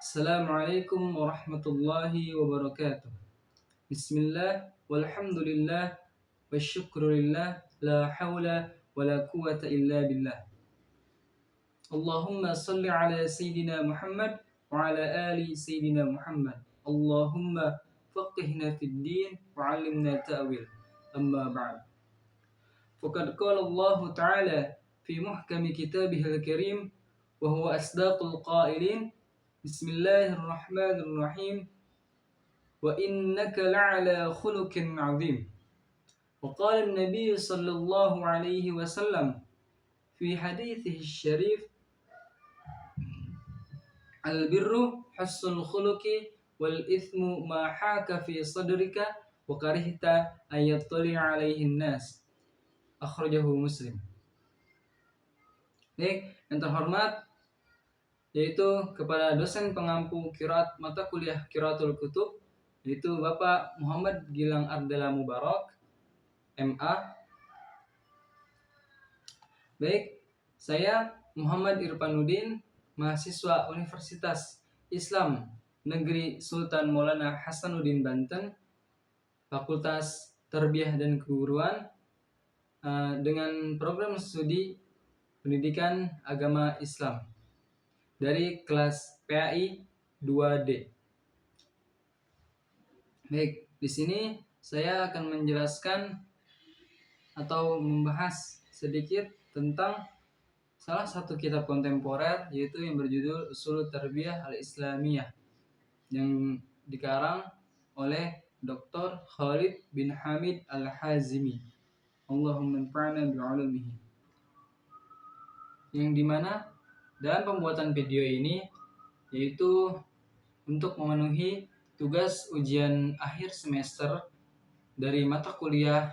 Assalamualaikum warahmatullahi wabarakatuh. Bismillah, walhamdulillah, wasyukrulillah, la hawla wa la quwata illa billah. Allahumma salli ala Sayyidina Muhammad wa ala ali Sayyidina Muhammad. Allahumma faqihna fid din wa alimna ta'wil. Amma ba'd. Faqad qala Allah Ta'ala fi muhkami kitabihil karim wa huwa asdaqul qailin. Bismillahirrahmanirrahim. Wa innaka la'ala khuluqin 'azim. Wa qala an-nabiy sallallahu alaihi wasallam fi hadithihi syarif, al-birru husnul khuluqi wal ithmu ma haka fi sadrika wa karihta an yattali'a alaihi an-nas. Akhrajahu Muslim. Baik, yang terhormat yaitu kepada dosen pengampu qiraat mata kuliah Qiraatul Kutub, yaitu Bapak Muhammad Gilang Ardela Mubarak, MA. Baik, saya Muhammad Irfanuddin, mahasiswa Universitas Islam Negeri Sultan Maulana Hasanuddin Banten, Fakultas Tarbiyah dan Keguruan, dengan program studi Pendidikan Agama Islam dari kelas PAI 2D. Baik, di sini saya akan menjelaskan atau membahas sedikit tentang salah satu kitab kontemporer, yaitu yang berjudul Ushul Tarbiyah Al-Islamiyah, yang dikarang oleh Dr. Khalid bin Hamid Al-Hazimi. Allahumma anfa'na bi'ulumihi. Yang dimana dalam pembuatan video ini yaitu untuk memenuhi tugas ujian akhir semester dari mata kuliah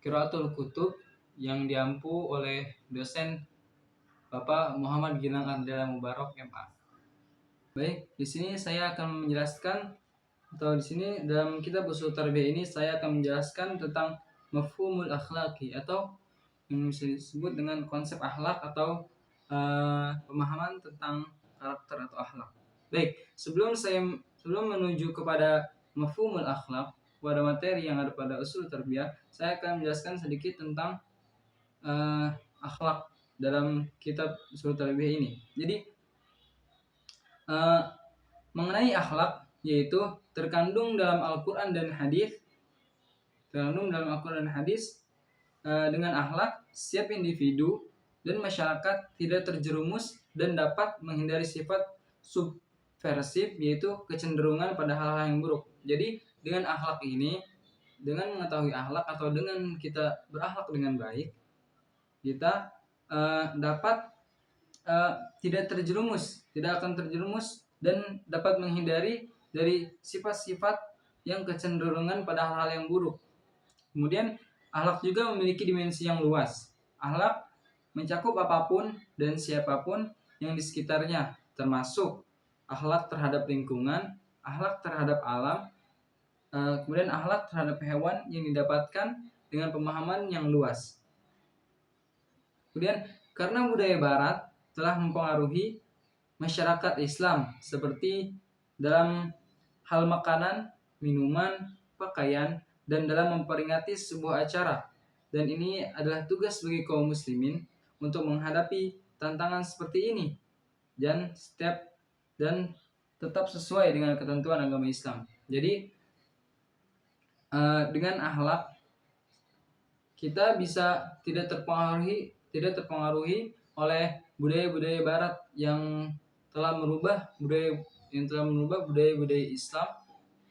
Qiraatul Kutub yang diampu oleh dosen Bapak Muhammad Gilang Ardela Mubarak, MA. Baik, di sini saya akan menjelaskan, atau di sini dalam kitab Ushul Tarbiyah ini saya akan menjelaskan tentang mafhumul akhlaqi, atau yang bisa disebut dengan konsep akhlak atau pemahaman tentang karakter atau akhlak. Baik, sebelum menuju kepada mafhumul akhlak, pada materi yang ada pada Ushul Tarbiyah, saya akan menjelaskan sedikit tentang akhlak dalam kitab Ushul Tarbiyah ini. Jadi mengenai akhlak, yaitu terkandung dalam Al-Quran dan hadis. Dengan akhlak, setiap individu dan masyarakat tidak terjerumus dan dapat menghindari sifat subversif, yaitu kecenderungan pada hal-hal yang buruk. Jadi dengan akhlak ini, dengan mengetahui akhlak atau dengan kita berakhlak dengan baik, kita dapat tidak akan terjerumus dan dapat menghindari dari sifat-sifat yang kecenderungan pada hal-hal yang buruk. Kemudian akhlak juga memiliki dimensi yang luas. Akhlak mencakup apapun dan siapapun yang di sekitarnya, termasuk akhlak terhadap lingkungan, akhlak terhadap alam, kemudian akhlak terhadap hewan yang didapatkan dengan pemahaman yang luas. Kemudian karena budaya Barat telah mempengaruhi masyarakat Islam, seperti dalam hal makanan, minuman, pakaian, dan dalam memperingati sebuah acara. Dan ini adalah tugas bagi kaum muslimin untuk menghadapi tantangan seperti ini dan tetap sesuai dengan ketentuan agama Islam. Jadi dengan akhlak kita bisa tidak terpengaruhi oleh budaya-budaya Barat yang telah merubah budaya-budaya Islam,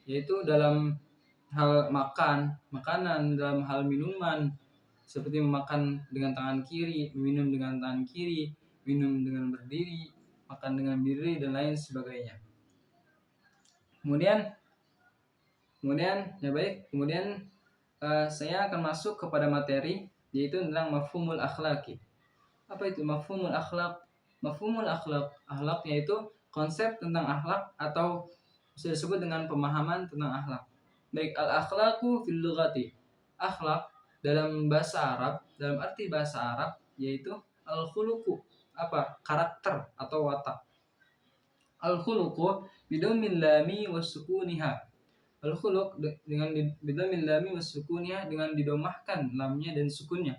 yaitu dalam hal makanan, dalam hal minuman, seperti memakan dengan tangan kiri, minum dengan tangan kiri, minum dengan berdiri, makan dengan berdiri, dan lain sebagainya. Kemudian saya akan masuk kepada materi, yaitu tentang mafhumul akhlaki. Apa itu mafhumul akhlak? Mafhumul akhlak yaitu konsep tentang akhlak, atau bisa disebut dengan pemahaman tentang akhlak. Baik, al-akhlaqu fil lughati. Akhlak dalam arti bahasa Arab yaitu al-khuluqu, karakter atau watak. Al-khuluqu bidomil lami wasukuniha. Al-khuluq dengan bidomil lami wasukuniha, dengan didomahkan lamnya dan sukunnya.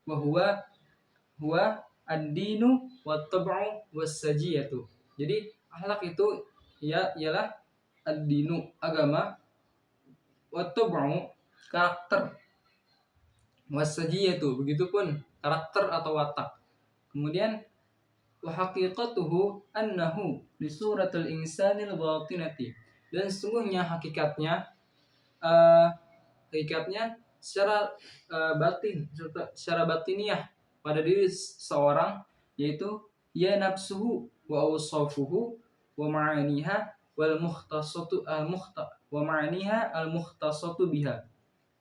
Wa huwa ad-dinu wat tab'u was-sajiyatu. Jadi akhlak itu ialah ad-dinu agama, wat tab'u karakter, was-sajiyatu begitupun karakter atau watak. Kemudian wa haqiqatuhu annahu li suratil insanil batinati, dan sesungguhnya hakikatnya secara batin, secara batiniah pada diri seorang, yaitu ya nafsuhu wa awsafuhu wa ma'aniha wal mukhtasatu wa ma'aniha al mukhtasatu biha.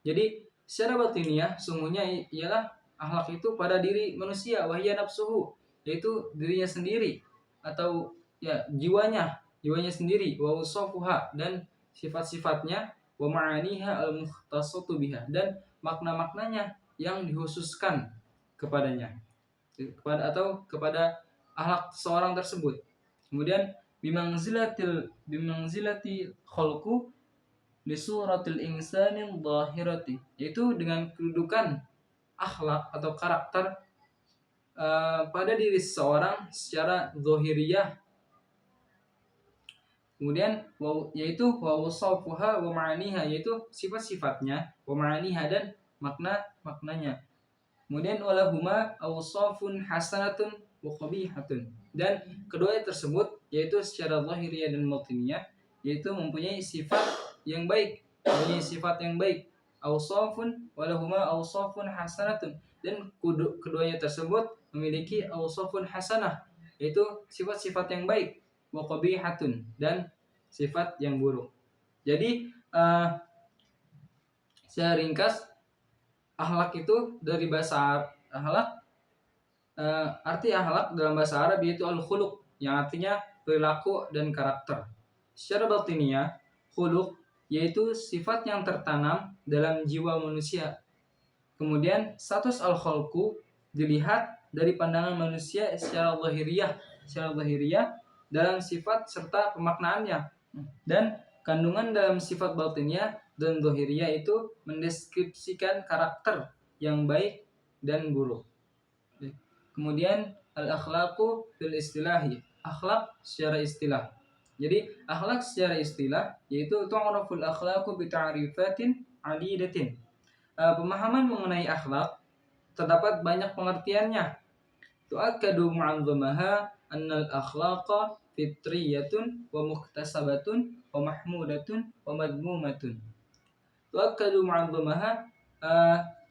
Jadi secara batiniah sungguhnya ialah akhlak itu pada diri manusia, wahya nafsuhu, yaitu dirinya sendiri atau ya jiwanya sendiri, wa usafuha, dan sifat-sifatnya, wa ma'aniha al mukhtasatu biha, dan makna-maknanya yang dikhususkan kepadanya, kepada akhlak seorang tersebut. Kemudian bimangzilati khalqu li suratil insanil zahirati, yaitu dengan kedudukan akhlak atau karakter pada diri seseorang secara zahiriyah. Kemudian yaitu wa wasafuha wa ma'aniha, yaitu sifat-sifatnya, wa ma'aniha, dan maknanya. Kemudian walahuma awsafun hasanatun wa qabihatun, dan keduanya tersebut yaitu secara zahiriyah dan batiniyah, yaitu mempunyai sifat yang baik, awsafun walahuma awsafun hasanatun, dan keduanya tersebut memiliki awsafun hasanah, yaitu sifat-sifat yang baik, wa qabihatun, dan sifat yang buruk. Jadi secara ringkas, akhlak itu dari bahasa akhlak, arti akhlak dalam bahasa Arab yaitu al-khuluq, yang artinya perilaku dan karakter. Secara batiniah, khuluq yaitu sifat yang tertanam dalam jiwa manusia. Kemudian status al-khalqu dilihat dari pandangan manusia secara zahiriyah dalam sifat serta pemaknaannya, dan kandungan dalam sifat batiniah dan zahiriyah itu mendeskripsikan karakter yang baik dan buruk. Kemudian al-akhlaqu fil istilahi, akhlak secara istilah. Jadi akhlak secara istilah yaitu tu'raful akhlaqu bi ta'rifatin 'adidatin. Pemahaman mengenai akhlak terdapat banyak pengertiannya. Tu'akkadu ma'adhamaha annal akhlaqa fitriyatun wa muktasabatun wa mahmudatun wa madmumatun. Tu'akkadu ma'adhamaha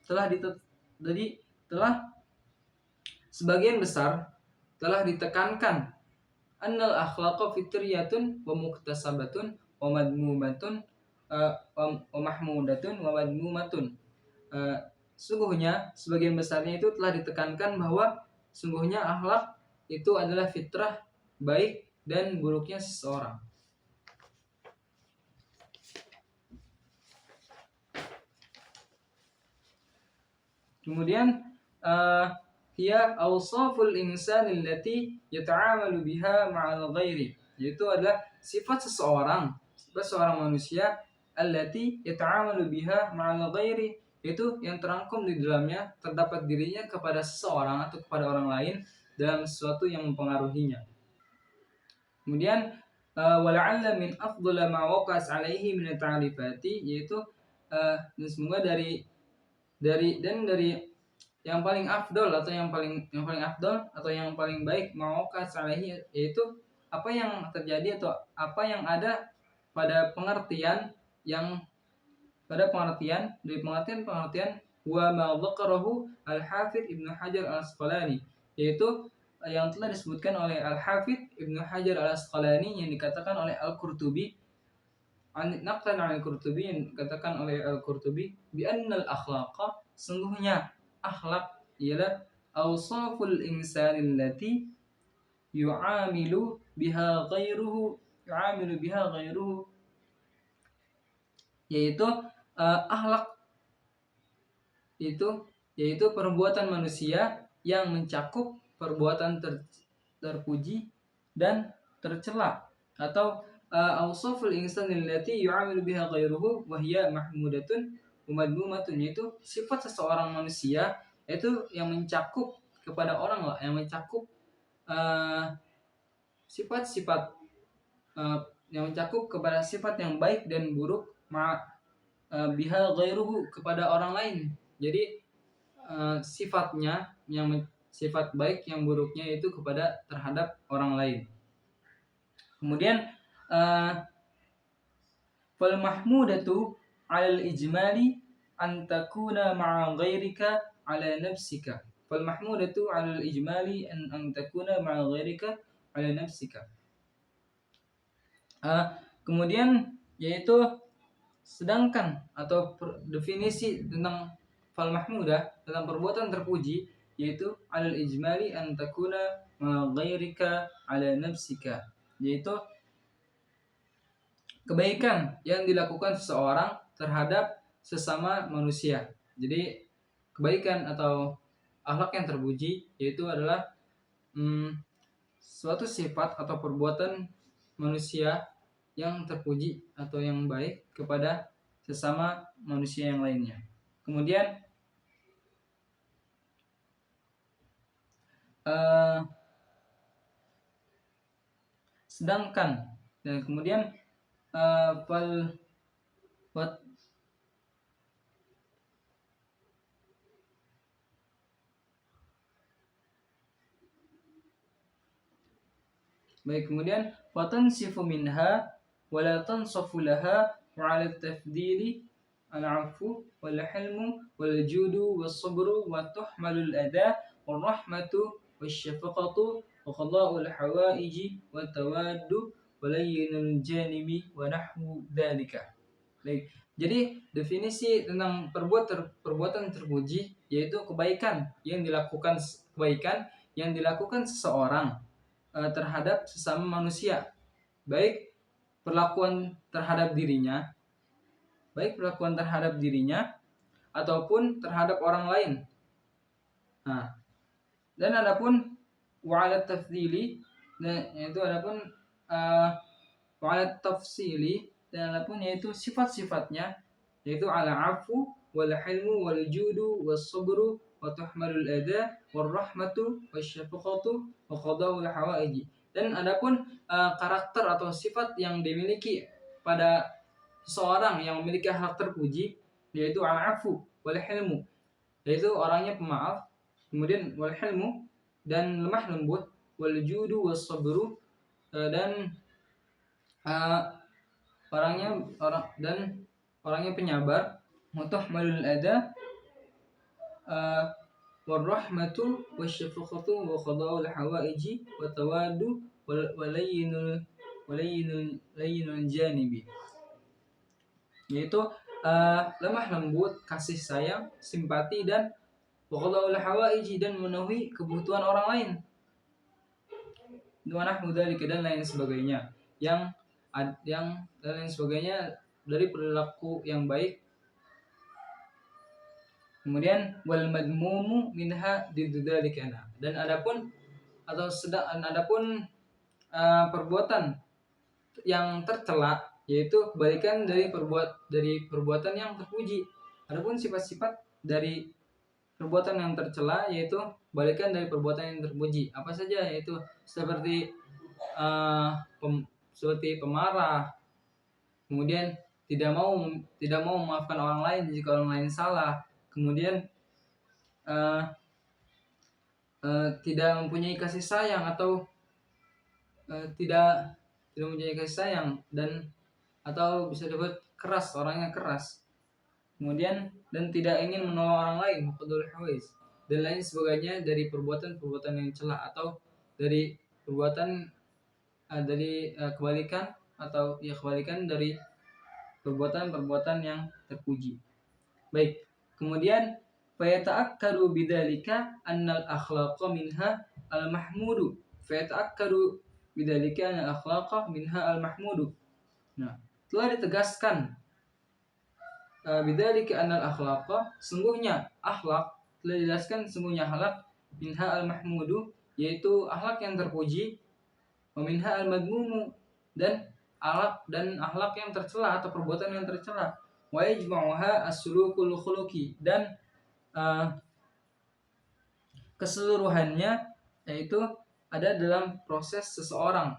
telah sebagian besar telah ditekankan annal akhlaqa fitriyatun wa muktasabatun wa madmumatun wa mahmudatun wa madmumatun. Sungguhnya sebagian besarnya itu telah ditekankan bahwa sungguhnya akhlak itu adalah fitrah baik dan buruknya seseorang. Kemudian hiya awsaful insani allati yata'amalu biha ma'al ghairi, yaitu adalah sifat seorang manusia, allati yata'amalu biha ma'al ghairi, yaitu yang terangkum di dalamnya terdapat dirinya kepada seseorang atau kepada orang lain dalam sesuatu yang mempengaruhinya. Kemudian wala'alla min afdhala ma waqas alaihi min ta'rifati, yaitu dan semoga dari yang paling afdol atau yang paling afdol atau yang paling baik mauqas alaihi, yaitu apa yang terjadi atau apa yang ada pada pengertian wa ma dzakarahu al-Hafidz Ibnu Hajar al-Asqalani, yaitu yang telah disebutkan oleh al-Hafidz Ibnu Hajar al-Asqalani, yang dikatakan oleh al-Qurtubi, naqlan al-Qurtubi, yang dikatakan oleh al-Qurtubi bi annal akhlaqa, sungguhnya akhlak ialah awsaful insani allati yu'amilu biha ghairuhu, yaitu akhlak yaitu perbuatan manusia yang mencakup perbuatan terpuji dan tercela, atau awsaful insani allati yu'amilu biha ghairuhu wa hiya mahmudatun wa madmumatun, yaitu sifat seseorang manusia itu yang mencakup kepada orang lah, yang mencakup eh, sifat-sifat yang mencakup kepada sifat yang baik dan buruk biha ghairuhu kepada orang lain. Jadi sifatnya sifat baik yang buruknya itu kepada terhadap orang lain. Kemudian fal mahmudatu 'alal ijmali an takuna ma'a ghairika 'ala nafsika. Fal mahmudatu 'alal ijmali an takuna ma'a ghairika 'ala nafsika. Kemudian yaitu sedangkan atau definisi tentang fal mahmudah, tentang perbuatan terpuji, yaitu 'alal ijmali an takuna ma'a ghairika 'ala nafsika, yaitu kebaikan yang dilakukan seseorang terhadap sesama manusia. Jadi kebaikan atau akhlak yang terpuji yaitu adalah suatu sifat atau perbuatan manusia yang terpuji atau yang baik kepada sesama manusia yang lainnya. Kemudian sedangkan, dan kemudian baik, kemudian fatansifu minha wala tansafu laha wa 'ala tafdili al-'afwu wal hilmu wal judu was sabru wa tuhmalul adha war rahmatu wasyafaqatu wa qada'ul hawaiji wa tawaddu wa layyinul janibi wa nahwu dzalika. Baik. Jadi definisi tentang perbuatan terpuji yaitu kebaikan yang dilakukan seseorang terhadap sesama manusia, baik perlakuan terhadap dirinya ataupun terhadap orang lain. Nah, dan adapun wa'alat tafdili, yaitu adapun wa'alat tafsili, dan adapun yaitu sifat-sifatnya, yaitu ala afu wal hilmu wal judu was sabru wa tuhmalul adha war rahmatu wasyafaqatu wa qada'ul hawaiji. Dan adapun karakter atau sifat yang dimiliki pada seseorang yang memiliki hak terpuji, yaitu al-afu wal hilmu, yaitu orangnya pemaaf, kemudian wal hilmu dan lemah lembut, wal judu was sabru dan orangnya penyabar, mutahmalul adha war rahmatu wasyafaqatu wa qada'ul hawaiji wa tawadu wa layyinul janibi, yaitu lemah lembut, kasih sayang, simpati, dan wa qada'ul hawaiji dan memenuhi kebutuhan orang lain, wa nahwu dzalika dan lain sebagainya, yang lain sebagainya dari perilaku yang baik. Kemudian wal madmumu minha didzalika, dan adapun perbuatan yang tercela yaitu kebalikan dari perbuatan yang terpuji. Adapun sifat-sifat dari perbuatan yang tercela yaitu kebalikan dari perbuatan yang terpuji. Apa saja? Yaitu seperti seperti pemarah, kemudian tidak mau memaafkan orang lain jika orang lain salah, kemudian tidak mempunyai kasih sayang atau tidak mempunyai kasih sayang, dan atau bisa disebut keras, orangnya keras, kemudian dan tidak ingin menolong orang lain, haqdul hawais, dan lain sebagainya dari perbuatan-perbuatan yang celah atau dari perbuatan kebalikan dari perbuatan-perbuatan yang terpuji. Baik, kemudian fayata'akkadu bidzalika annal akhlaqa minha al-mahmudu. Fayata'akkadu bidzalika annal akhlaqa minha al-mahmudu. Nah, telah ditegaskan bidzalika annal akhlaqa, sungguhnya akhlak, telah dijelaskan sungguhnya akhlak minha al-mahmudu, yaitu akhlak yang terpuji, wa minha al-madmumu, dan akhlak yang tercela atau perbuatan yang tercela. Wa yajma'uha as-sulukul khuluqi, dan keseluruhannya yaitu ada dalam proses seseorang.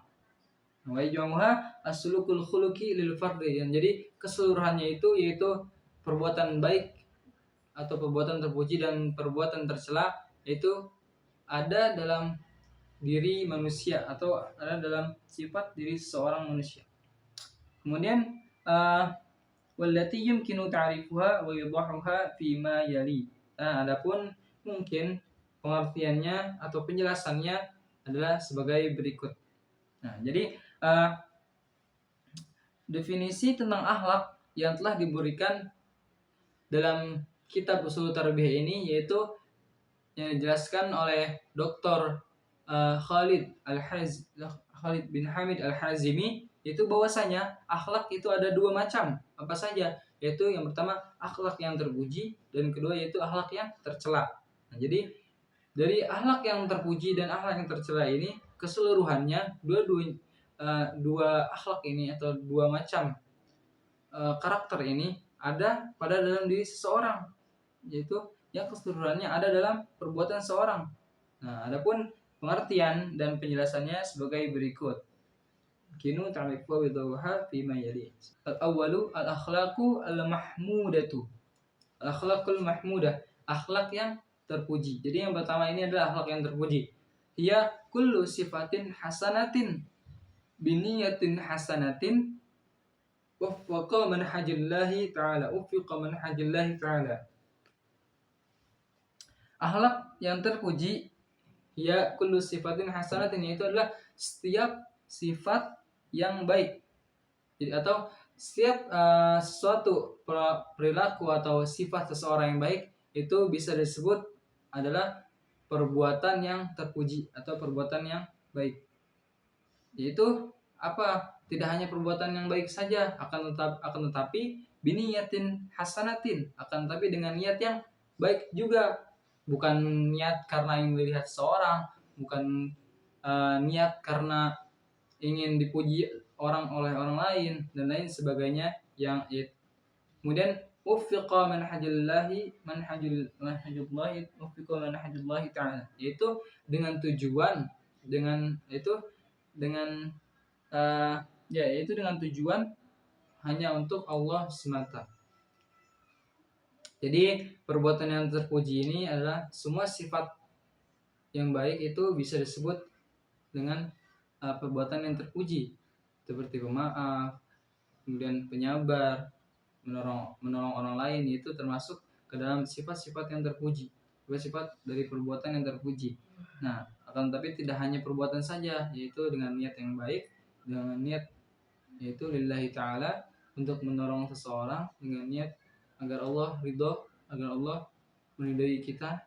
Wa yajma'uha as-sulukul khuluqi lil fardhi. Jadi keseluruhannya itu yaitu perbuatan baik atau perbuatan terpuji dan perbuatan tercela, itu ada dalam diri manusia atau ada dalam sifat diri seorang manusia. Kemudian wallati yumkinu ta'rifuha wa yudahuha fi ma yali. Adapun mungkin pengertiannya atau penjelasannya adalah sebagai berikut. Jadi definisi tentang akhlak yang telah diberikan dalam kitab Ushul Tarbiyah ini yaitu yang dijelaskan oleh Dr. Khalid bin Hamid Al-Hazimi, itu bahwasanya akhlak itu ada dua macam. Apa saja? Yaitu yang pertama akhlak yang terpuji, dan kedua yaitu akhlak yang tercela. Jadi dari akhlak yang terpuji dan akhlak yang tercela ini keseluruhannya dua akhlak ini atau dua macam karakter ini ada pada dalam diri seseorang, yaitu yang keseluruhannya ada dalam perbuatan seorang. Adapun pengertian dan penjelasannya sebagai berikut. Kinu ta'rifu bidawha fi ma yali. Al-awwalu al-akhlaqu al-mahmudatu. Al-akhlaqul mahmudah, akhlak yang terpuji. Jadi yang pertama ini adalah akhlak yang terpuji. Hiya kullu sifatin hasanatin biniyatin hasanatin waffaqa manhajillahi ta'ala. Akhlak yang terpuji ya kullu sifatin hasanatin, itu adalah setiap sifat yang baik. Jadi atau setiap suatu perilaku atau sifat seseorang yang baik itu bisa disebut adalah perbuatan yang terpuji atau perbuatan yang baik. Yaitu apa? Tidak hanya perbuatan yang baik saja, akan tetapi biniyatin hasanatin, akan tetapi dengan niat yang baik juga. Bukan niat karena ingin dilihat seorang, bukan niat karena ingin dipuji oleh orang lain dan lain sebagainya yang kemudian wuffiqa manhajullahi ta'ala, yaitu dengan tujuan yaitu dengan tujuan hanya untuk Allah semata. Jadi perbuatan yang terpuji ini adalah semua sifat yang baik itu bisa disebut dengan perbuatan yang terpuji, seperti pemaaf, kemudian penyabar, menolong orang lain, itu termasuk ke dalam sifat-sifat yang terpuji, sifat dari perbuatan yang terpuji. Akan tapi tidak hanya perbuatan saja, yaitu dengan niat yang baik, dengan niat yaitu lillahi ta'ala, untuk menolong seseorang dengan niat agar Allah ridho, agar Allah meridhai kita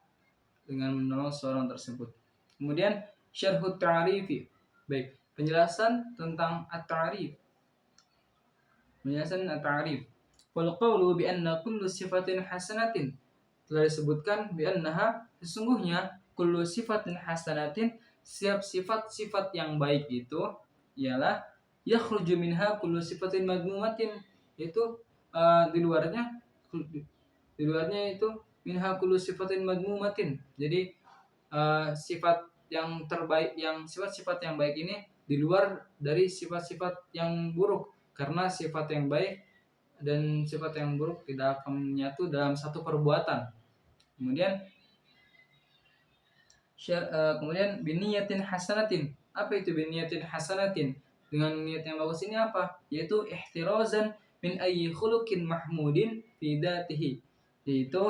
dengan menolong seorang tersebut. Kemudian syarhut ta'rifi. Baik, penjelasan tentang at-ta'rif. Penjelasan at-ta'rif. Wal qawlu bi anna kullu sifatin hasanatin. Telah disebutkan bi annaha, sesungguhnya kullu sifatin hasanatin, setiap sifat-sifat yang baik itu ialah yakhruju minha kullu sifatin madmumatin, itu di luarnya itu minha kullu sifatin madmumatin. Jadi sifat yang terbaik, sifat-sifat yang baik ini di luar dari sifat-sifat yang buruk, karena sifat yang baik dan sifat yang buruk tidak akan menyatu dalam satu perbuatan. Kemudian biniyatin hasanatin. Apa itu biniyatin hasanatin? Dengan niat yang bagus ini apa? Yaitu ihtirazan min ayyi khuluqin mahmudin fi dzatihi. Yaitu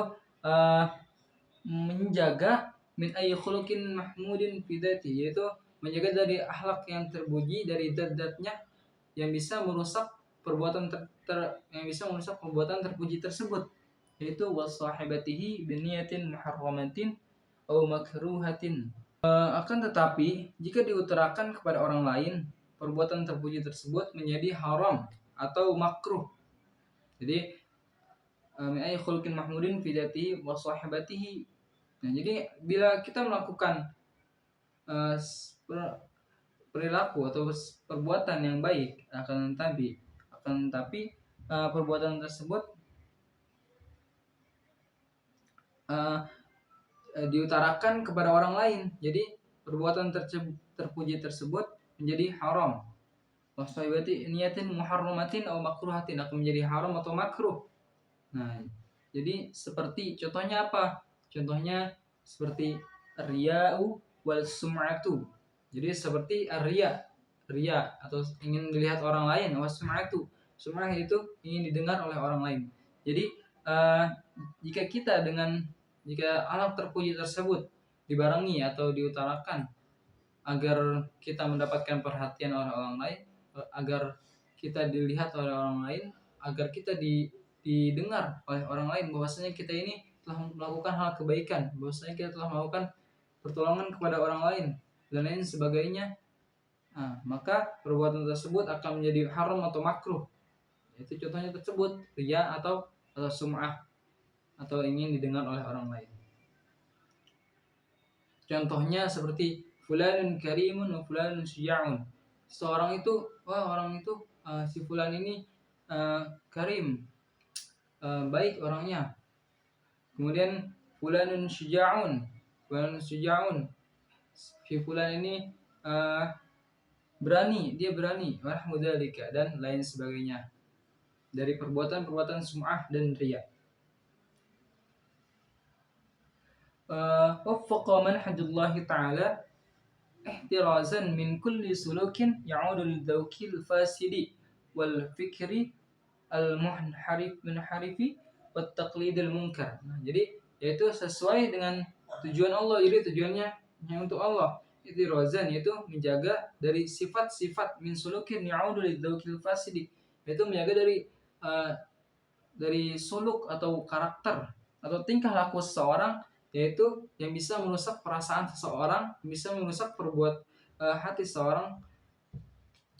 menjaga min ayyi khuluqin mahmudin fi dzatihi, yaitu menjaga dari akhlak yang terpuji dari zat-zatnya yang bisa merusak perbuatan terpuji tersebut, yaitu wasahibatihi biniyatin muharramatin aw makruhatin. Akan tetapi jika diutarakan kepada orang lain, perbuatan terpuji tersebut menjadi haram atau makruh. Jadi ay khulqin mahmudin fi dzatihi wa sahibatihi. Jadi bila kita melakukan perilaku atau perbuatan yang baik, akan tetapi perbuatan tersebut diutarakan kepada orang lain. Jadi perbuatan terpuji tersebut menjadi haram. Wasawibati niyatin muharramatin atau makruhatin, akan menjadi haram atau makruh. Nah, jadi seperti contohnya apa? Contohnya seperti riya'u wal sum'atu. Jadi seperti ria atau ingin dilihat orang lain, was sum'atu. Sum'ah itu ingin didengar oleh orang lain. Jadi jika alat terpuji tersebut dibarengi atau diutarakan agar kita mendapatkan perhatian oleh orang lain, agar kita dilihat oleh orang lain, agar kita didengar oleh orang lain bahwasanya kita ini telah melakukan hal kebaikan, bahwasanya kita telah melakukan pertolongan kepada orang lain dan lain sebagainya, maka perbuatan tersebut akan menjadi haram atau makruh. Itu contohnya tersebut riya atau sum'ah, atau ingin didengar oleh orang lain. Contohnya seperti fulanun karimun wa fulanun syuja'un. Seorang itu, si fulan ini karim, baik orangnya. Kemudian fulanun syuja'un, si fulan ini berani, dia berani, warahmudzalika, dan lain sebagainya dari perbuatan sum'ah dan riya. Waffaqa manhajullahi ta'ala ihtirazan min kulli sulukin ya'udu lidawkil fasidi wal fikri al-munharifi wat taqlidil munkar. Nah, jadi yaitu sesuai dengan tujuan Allah. Jadi tujuannya hanya untuk Allah. Ihtirazan yaitu menjaga dari sifat-sifat min sulukin ya'udu lidawkil fasidi, yaitu menjaga dari suluk atau karakter atau tingkah laku seseorang, yaitu yang bisa merusak perasaan seseorang, bisa merusak hati seseorang.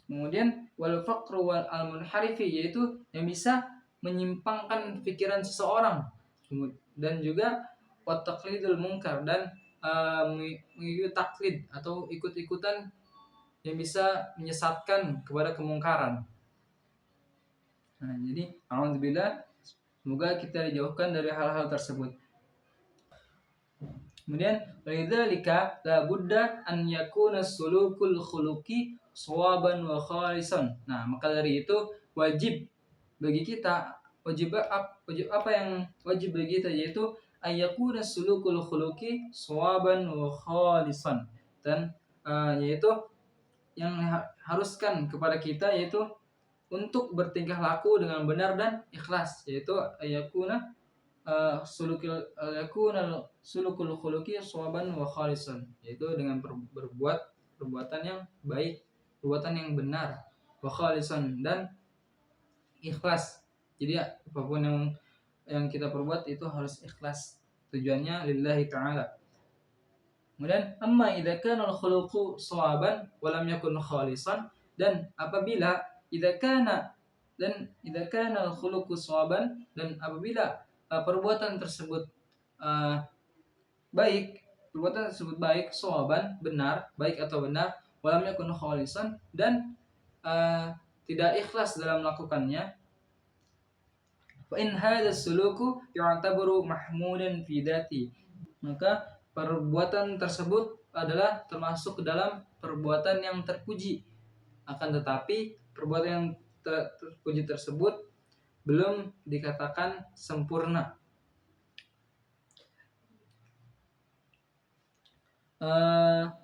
Kemudian wal faqru wal al-munharifi, yaitu yang bisa menyimpangkan pikiran seseorang, dan juga wat taqlidul munkar, dan mengikuti taklid atau ikut-ikutan yang bisa menyesatkan kepada kemungkaran. Nah, jadi alhamdulillah, semoga kita dijauhkan dari hal-hal tersebut. Kemudian walidzalika la budda an yakuna sulukul khuluqi shawaban wa khalisan. Nah, maka dari itu wajib bagi kita, apa yang wajib bagi kita, yaitu ayyakuna sulukul khuluqi shawaban wa khalisan, dan yaitu yang haruskan kepada kita yaitu untuk bertingkah laku dengan benar dan ikhlas, yaitu ayyakuna sulukul khuluqi shawaban wa khalisan, yaitu dengan berbuat perbuatan yang baik, perbuatan yang benar, wa khalisan, dan ikhlas. Jadi apapun yang kita perbuat itu harus ikhlas, tujuannya lillahi ta'ala. Kemudian amma idza kana al-khuluqu shawaban wa lam yakun khalisan, dan apabila idza kana al-khuluqu shawaban, dan apabila perbuatan tersebut baik, shawaban, benar, baik atau benar, wa lam yakun khalisan, dan tidak ikhlas dalam melakukannya, fa in hadha suluku yu'tabaru mahmudan fi dzati, maka perbuatan tersebut adalah termasuk dalam perbuatan yang terpuji. Akan tetapi perbuatan yang terpuji tersebut belum dikatakan sempurna.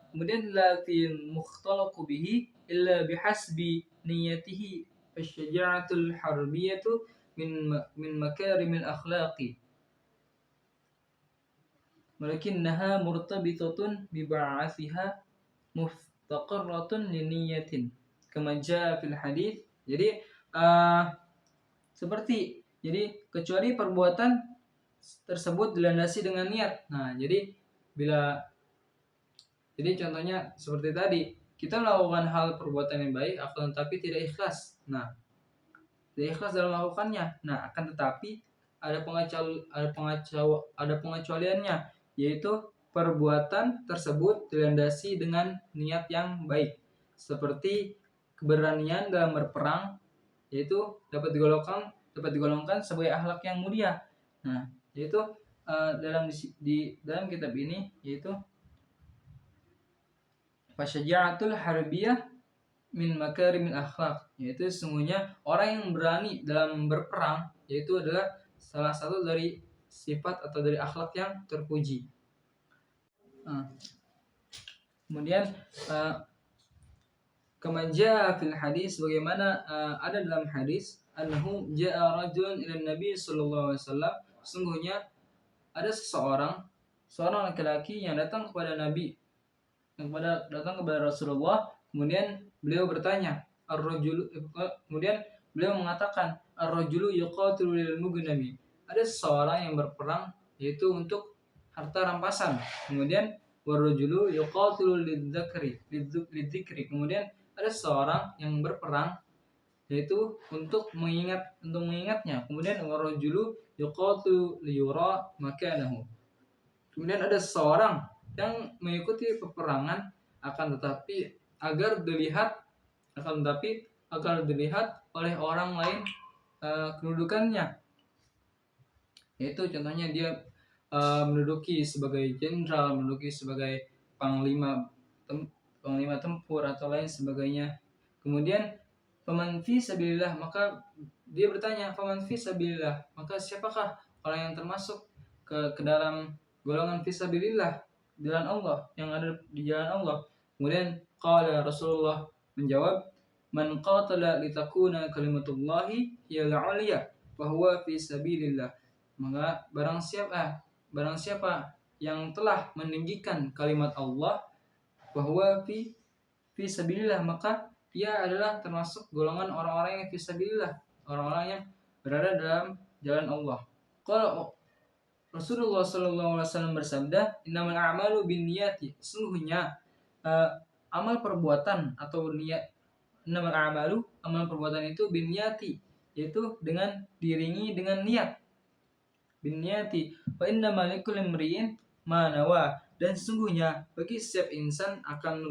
Kemudian la fi mukhtalaqu bihi illa bihasbi niyatihi asyaja'atul harbiyatu min makarimil akhlaqi, walakinnaha murtabitatun bi ba'athiha muftaqarratun li niyatin kama jaa fil hadits. Jadi kecuali perbuatan tersebut dilandasi dengan niat. Nah, jadi contohnya seperti tadi, kita melakukan hal perbuatan yang baik akan tetapi tidak ikhlas. Nah, tidak ikhlas dalam melakukannya. Nah, akan tetapi ada pengecualiannya, yaitu perbuatan tersebut dilandasi dengan niat yang baik. seperti keberanian dalam berperang, yaitu dapat digolongkan sebagai akhlak yang mulia. Nah, yaitu dalam kitab ini yaitu fasyaja'atul harbiyah min makarimil akhlak, yaitu sesungguhnya orang yang berani dalam berperang yaitu adalah salah satu dari sifat atau dari akhlak yang terpuji. Kemudian kama jaa fil hadis, bagaimana ada dalam hadis, annahu jaa rajulun ila nabi sallallahu alaihi wasallam, sungguhnya ada seorang laki-laki yang datang kepada Nabi, datang kepada Rasulullah. Kemudian beliau bertanya, kemudian beliau mengatakan, ar-rajulu yuqatilu lil mughnami, ada seseorang yang berperang yaitu untuk harta rampasan. Kemudian war-rajulu yuqatilu lidzikri, kemudian ada seseorang yang berperang yaitu untuk mengingatnya. Kemudian war-rajulu yuqatilu liyura makanahu, kemudian ada seseorang yang mengikuti peperangan akan tetapi agar dilihat oleh orang lain kedudukannya, yaitu contohnya dia menduduki sebagai jenderal, menduduki sebagai panglima tempur atau lain sebagainya. Kemudian faman fi sabilillah, maka dia bertanya, faman fi sabilillah, maka siapakah orang yang termasuk ke dalam golongan fi sabilillah, jalan Allah, yang ada di jalan Allah. Kemudian qala Rasulullah menjawab, man qatala litakuna kalimatullahi hiyal 'ulya fa huwa fi sabilillah, maka barang siapa yang telah meninggikan kalimat Allah, bahwa fi sabilillah, maka ia adalah termasuk golongan orang-orang yang fi sabilillah, orang-orang yang berada dalam jalan Allah. Kalau Rasulullah SAW bersabda, innamal a'malu binniyati, sesungguhnya amal perbuatan atau niat, innamal a'malu, amal perbuatan itu binniyati, yaitu dengan diiringi dengan niat. Binniyati wa innamal likulli imri'in ma nawa, dan sesungguhnya bagi setiap insan akan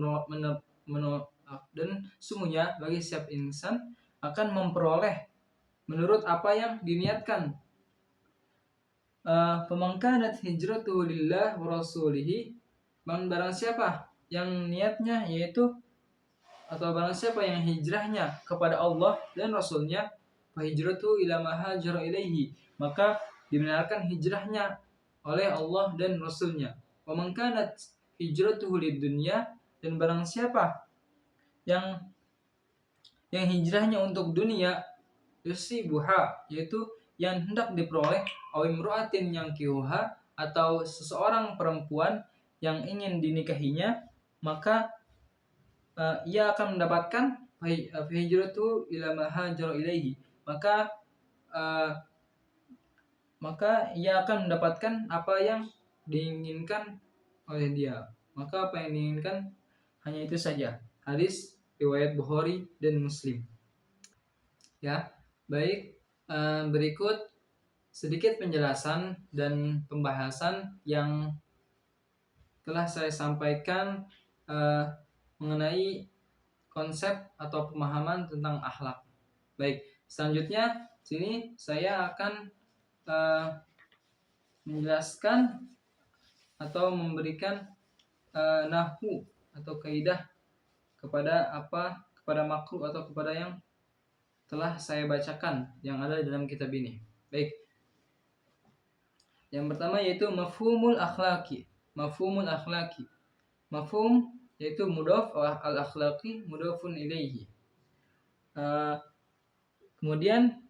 memperoleh menurut apa yang diniatkan. Faman kanat hijratuhu lillah wa rasulihi, barang siapa yang niatnya yaitu, atau barang siapa yang hijrahnya kepada Allah dan Rasulnya, fa hijratuhu ila ma hajara ilaihi, maka dibenarkan hijrahnya oleh Allah dan Rasulnya. Wa man kanat hijratuhu lidunya, dan barang siapa yang hijrahnya untuk dunia, yusibuha, yaitu yang hendak diperoleh, aw imra'atin yang kihuha, atau seseorang perempuan yang ingin dinikahinya, maka ia akan mendapatkan hijratu ila ma hajara ilaihi, maka ia akan mendapatkan apa yang diinginkan oleh dia. Maka apa yang diinginkan hanya itu saja. Hadis riwayat Bukhari dan Muslim. Ya, baik. Berikut sedikit penjelasan dan pembahasan yang telah saya sampaikan mengenai konsep atau pemahaman tentang akhlak. Baik, selanjutnya sini saya akan menjelaskan atau memberikan nahwu atau kaidah kepada makhluk atau kepada yang telah saya bacakan yang ada dalam kitab ini. Baik. Yang pertama yaitu mafhumul akhlaki. Mafhum yaitu mudhaf, al-akhlaqi mudhafun ilaihi. Kemudian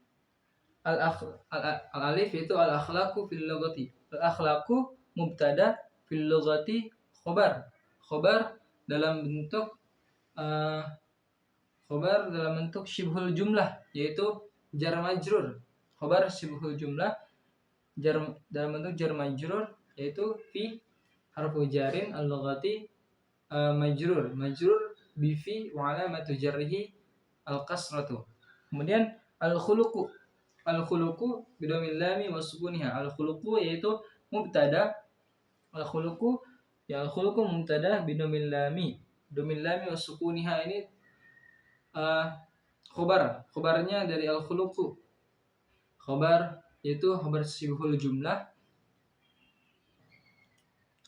al-alif yaitu al-akhlaqu fil lughati. Al-akhlaqu mubtada, fil lughati khobar. Khobar dalam bentuk syibhul jumlah, yaitu jar majrur. Khobar syibhul jumlah dalam bentuk jar majrur, yaitu fi harfu jarin al-lughati majrur bi fi wa alamatu jarrihi al-kasratu. Kemudian al-khuluqu bidhamil lami wa sukuniha. Al-khuluqu yaitu mubtada, al-khuluqu mubtada bidhamil lami domil lam wa sukuniha ini khobarnya dari al-khuluqu. Khobar yaitu khobar sibhul jumlah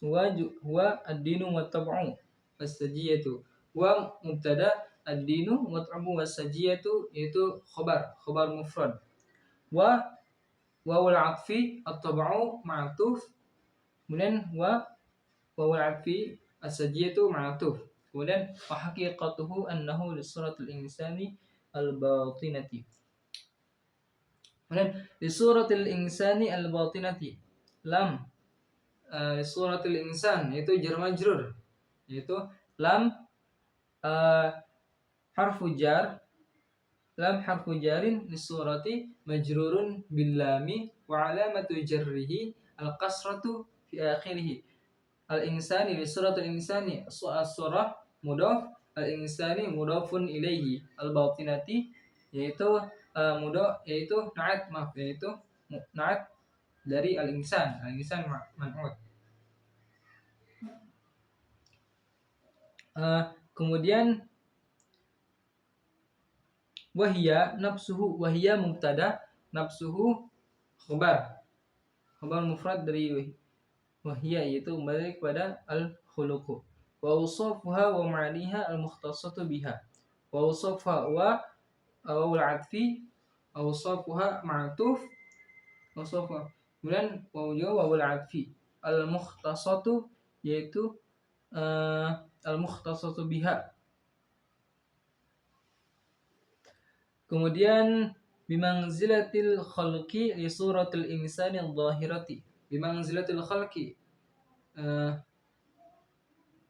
huwa ad-dinu wa tab'u was-sajiyatu. Wa mubtada ad-dinu wa tab'u was-sajiyatu yaitu khobar mufrad. Wa wawul atfi at-tab'u ma'tuf. Kemudian wawul atfi as-sajiyatu ma'tuf. Kemudian wa haqiqatuhu annahu li suratul insani al-batinati. Kemudian di suratul insani al-batinati lam di suratul insan yaitu jar majrur, yaitu lam harfu jarin li surati majrurun bil lami wa alamatu jarrihi al-kasratu fi akhirih. Al-insani li suratul insani as-surah mudhaf, al-insani mudhafun ilaihi, al-batinati yaitu na'at dari al-insan man'ut. Kemudian wahia mubtada, nafsuhu khobar mufrad dari wahia, yaitu kembali kepada al-khuluqu. Wa awsafuha wa ma'aniha al-mukhtasatu biha. Wa awsafuha wa al-'atfi awsafuha ma'tuf awsafuha. Kemudian wawul 'atfi al-mukhtasatu yaitu al-mukhtasatu biha. Kemudian bimanzilatil khalqi li suratil insani adh-dhahirati. Bimanzilatil khalqi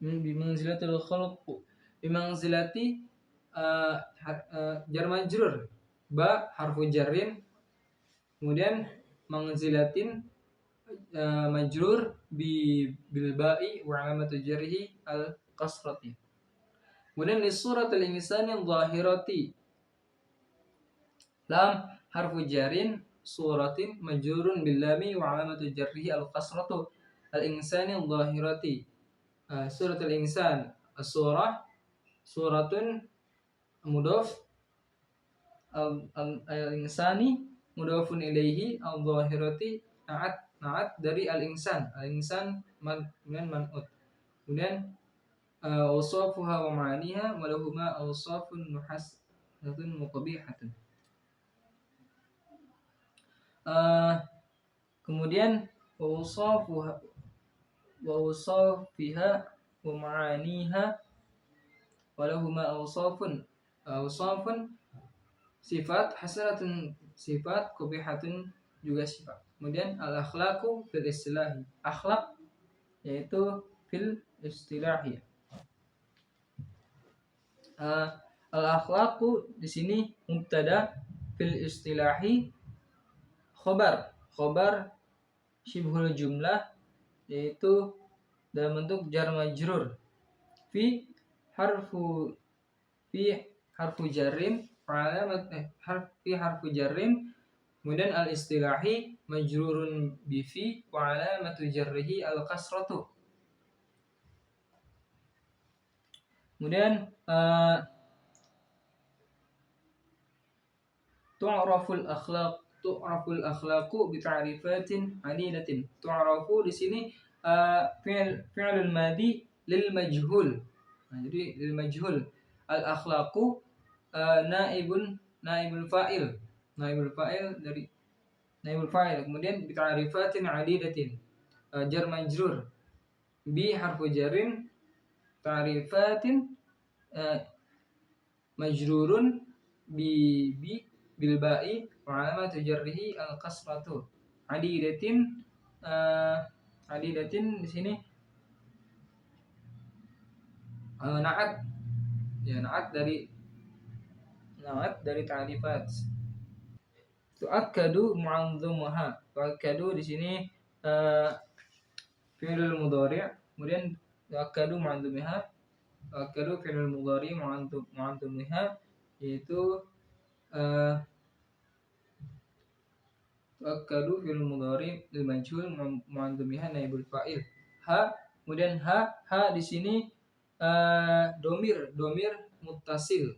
bimanzilatil khalqu. Bimanzilati jar majrur, ba harfu jarrin, kemudian manzilatin majrur bil ba'i wa alamatu jarrihi al kasrati. Kemudian li suratil insani adh-dhahirati lam harfu jarin suratin majrurun bil lami wa alamatu jarrihi al kasratu. Al insani adh-dhahirati suratul insan as-surah suratun mudhaf, al-insani mudhafun ilaihi, al-dhahirati na'at dari al-insan man'ut. Kemudian awsafuha wa ma'aniha wa lahuma awsafun muhassanatun muqabihatun. Kemudian awsafuha wa awsafiha wa ma'aniha wa lahuma awsafun sifat hasanatun, sifat qabihatun juga sifat. Kemudian al-akhlaqu fil istilahi, akhlak yaitu fil istilahi. Al-akhlaqu di sini mubtada, fil istilahi khobar syibhul jumlah yaitu dalam bentuk jar majrur, fi harfu jarrin harfu jarrin. Kemudian al-istilahi majrurun bi fi wa alamatu jarrihi al-kasratu. Kemudian tu'raful akhlaqu bi ta'rifatin 'adidatin. Tu'rafu di sini fi'lul madi lil majhul. Jadi lil majhul. Al-akhlaqu naibul fa'il dari naibul fa'il. Kemudian bi ta'rifatin 'adidatin jar majrur bi harfu jarrin ta'rifatin majrurun bil ba'i wa alamatu jarrihi al kasratu. Adidatin di sini na'at dari ta'rifat. Tu'akkadu mu'anzumuha. Tu'akkadu di sini fi'lul mudhari'. Kemudian tu'akkadu mu'anzumuha. Tu'akkadu fi'lul mudhari' mu'anzumuha yaitu tu'akkadu fi'lul mudhari' lil majhul mu'anzumuha naibul fa'il. Kemudian ha di sini domir muttasil.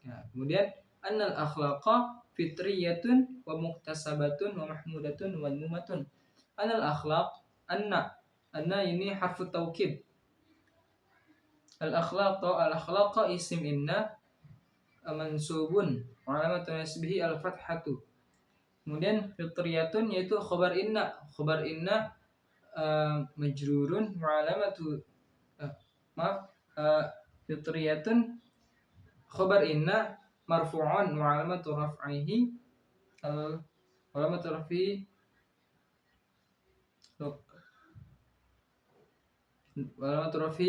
Ya, kemudian annal akhlaqa fitriyatun wa muktasabatun wa mahmudatun wa madmumatun. Annal akhlaq, anna ini harfu taukid. Al akhlaqa isim inna mansubun wa alamatu nasbihi al fathatu. Kemudian fitriyatun yaitu khabar inna majrurun wa alamatu fitriyatun khabar inna marfu'un wa alamatu raf'ihi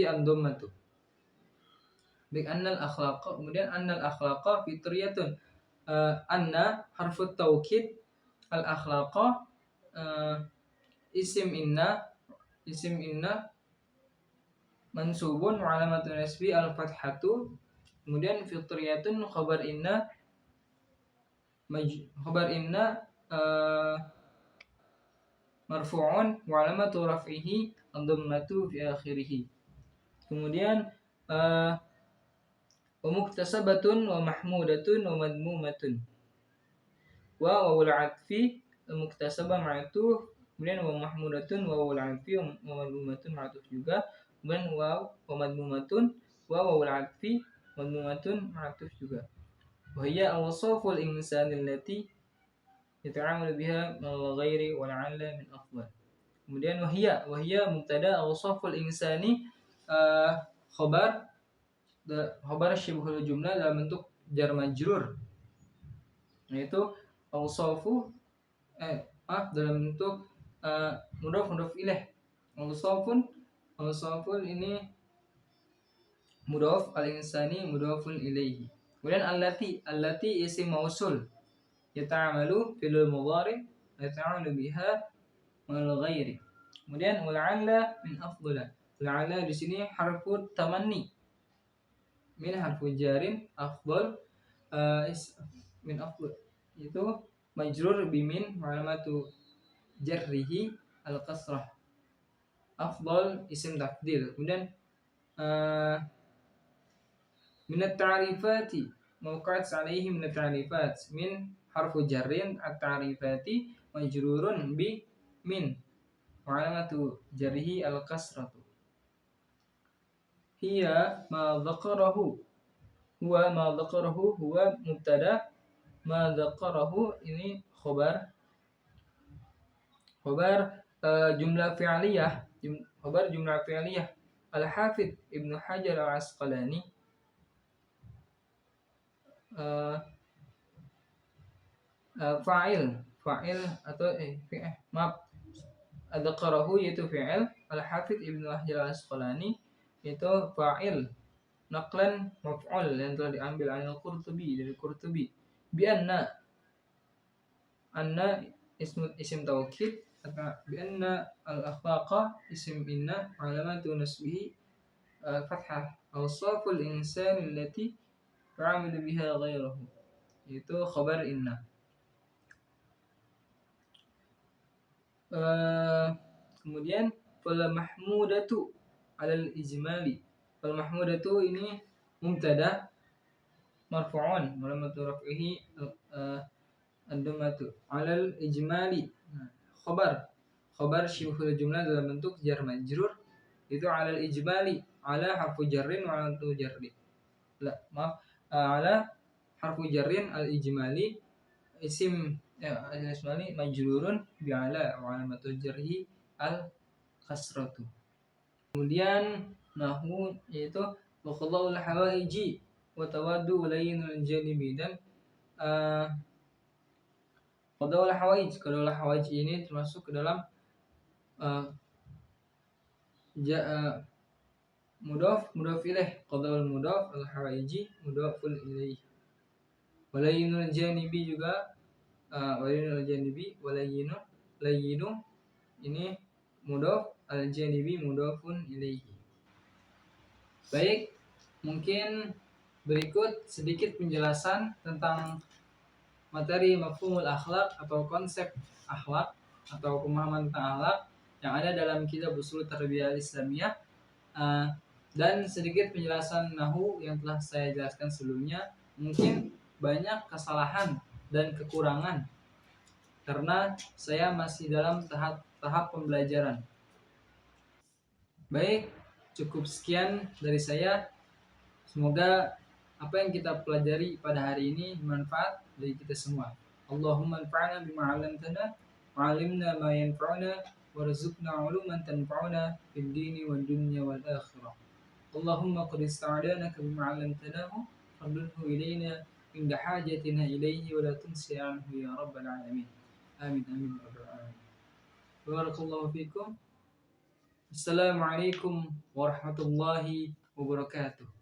ad-dhammatu. Baik, annal akhlaqa, kemudian annal akhlaqa fitriyatun. Anna harfu taukid, al akhlaqa isim inna mansubun wa alamatu nasbi al fathatu. Kemudian fitriyatun khabar inna marfu'un wa alamatu raf'ihi ad-dhammatu fi akhirih. Kemudian wa muktasabatun wa mahmudatun wa madmumatun. Wa wawul 'atfi muktasabah ma'tuf, kemudian wa mahmudatun wa wawul 'atfi wa madmumatun ma'tuf juga. Kemudian wa madmumatun wa wawul 'atfi madmumatun ma'tuf juga. Wa hiya awsaful insani allati yata'amalu biha mal ghairi wa la'alla min afdal. Kemudian wa hiya mubtada awsaful insani khabar syibhul jumlah dalam bentuk jar majrur, yaitu awsafu dalam bentuk mudhaf ilaih. Awsafun ini mudhaf, al-insani mudhafun ilaihi. Kemudian allati isim mausul yata'amalu fil mudhari yata'amalu biha mal ghairi. Kemudian wal'alla min afdala. La'alla di sini harfu tamanni min harfu jarin, afdal min afdal itu majrur bimin wa alamatu jarrihi al kasrah. Afdal isim tafdil. Kemudian min at-ta'rifati mawqa'at 'alaihi min at-ta'rifat, min harfu jarrin at-ta'rifati majrurun bi min wa alamatu jarrihi al kasratu. Hiya ma dzakarahu, huwa ma dzakarahu, huwa mubtada, ma dzakarahu ini khabar jumlah fi'liyah, khabar jumlah fi'liyah. Al-Hafidz Ibnu Hajar Al-Asqalani fa'il atau dzakarahu yaitu fi'il, Al-Hafidz Ibnu Hajar Al-Asqalani itu fa'il naqlan maf'ul yang telah diambil dari Qurtubi bi anna isim taukid, bi anna al-akhlaqa isim inna alamatu nasbihi fathah awsaful insani allati ya'malu biha ghairuhu, itu khabar inna. Kemudian fal mahmudatu alal ijmali. Fal mahmudatu ini mubtada marfu'un wa alamatu raf'ihi ad-dhammatu alal ijmali. Khabar syibhul jumlah dalam bentuk jar majrur, itu alal ijmali, ala harfu jarrin wa alamatu jarri. Ala harfu jarrin al ijmali isim al-ismali majrurun bi ala wa alamatu jarhi al kasratu. Kemudian nahwu yaitu wa qadaul hawaiji wa tawaddu layyinul janibi. Dan qadaul hawaij ini termasuk ke dalam mudhaf ilaih. Qadaul mudhaf, al hawaiji mudhafun ilaih. Walayyinul janibi juga walayyinul janibi, layyinu ini mudhaf, al janibi mudhafun ilaihi. Baik, mungkin berikut sedikit penjelasan tentang materi mafhumul akhlak atau konsep akhlak atau pemahaman tentang akhlak yang ada dalam kitab Ushul Tarbiyah Islamiyah. Dan sedikit penjelasan nahu yang telah saya jelaskan sebelumnya, mungkin banyak kesalahan dan kekurangan karena saya masih dalam tahap pembelajaran. Baik, cukup sekian dari saya. Semoga apa yang kita pelajari pada hari ini bermanfaat bagi kita semua. Allahumma anfa'na bima 'allamtana wa 'allimna ma yanfa'una warzuqna 'uluman tanfa'una fid dini wad dunya wal akhirah. Allahumma qad ista'adanaka bima 'allamtanahu fardhu ilayna inda hajatina ilayhi wa la tunsi anhu ya rabbal alamin. Amin amin ya rabbal alamin. Barakallahu fikum. Assalamualaikum warahmatullahi wabarakatuh.